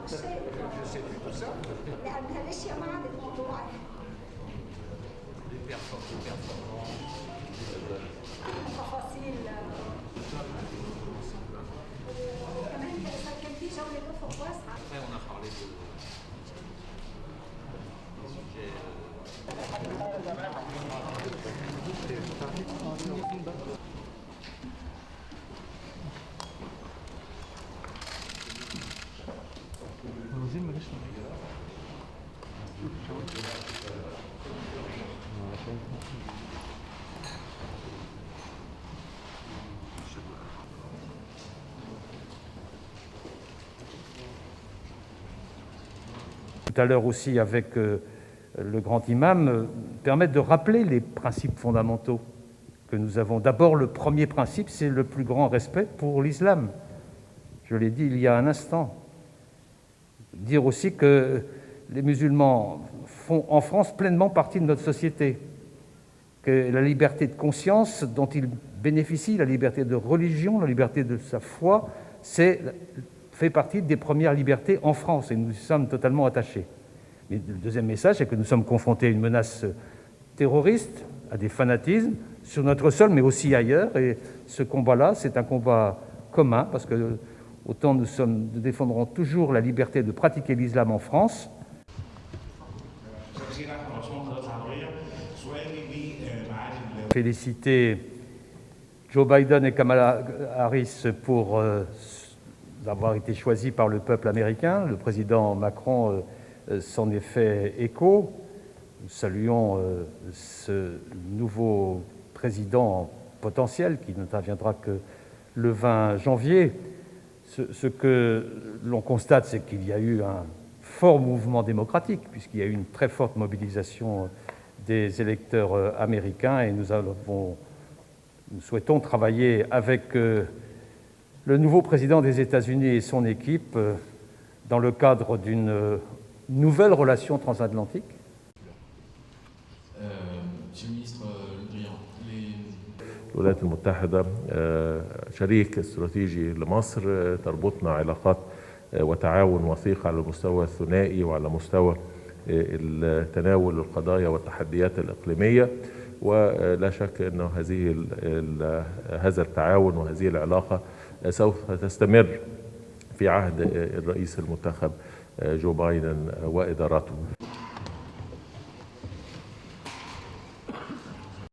الشيء لأن الأشياء ما عادت موضوعة. تفاصيل كمان كان في جولة أفق واسعة. Tout à l'heure aussi avec le grand imam, permettre de rappeler les principes fondamentaux que nous avons. D'abord, le premier principe, c'est le plus grand respect pour l'islam. Je l'ai dit il y a un instant. Dire aussi que les musulmans font en France pleinement partie de notre société, que la liberté de conscience dont ils bénéficient, la liberté de religion, la liberté de sa foi, fait partie des premières libertés en France et nous y sommes totalement attachés. Mais le deuxième message, c'est que nous sommes confrontés à une menace terroriste, à des fanatismes, sur notre sol, mais aussi ailleurs. Et ce combat-là, c'est un combat commun, parce que autant nous défendrons toujours la liberté de pratiquer l'islam en France. Féliciter Joe Biden et Kamala Harris pour d'avoir été choisis par le peuple américain. Le président Macron s'en est fait écho. Nous saluons ce nouveau président potentiel qui n'interviendra que le 20 janvier. Ce que l'on constate, c'est qu'il y a eu un fort mouvement démocratique, puisqu'il y a eu une très forte mobilisation des électeurs américains, et nous souhaitons travailler avec le nouveau président des États-Unis et son équipe dans le cadre d'une nouvelle relation transatlantique. Monsieur le ministre Le Drian, الولايات المتحدة شريك استراتيجي لمصر، تربطنا علاقات وتعاون وثيق على المستوى الثنائي وعلى مستوى تناول القضايا والتحديات الإقليمية، ولا شك أن هذا التعاون وهذه العلاقة سوف تستمر في عهد الرئيس المنتخب جو بايدن وإدارته.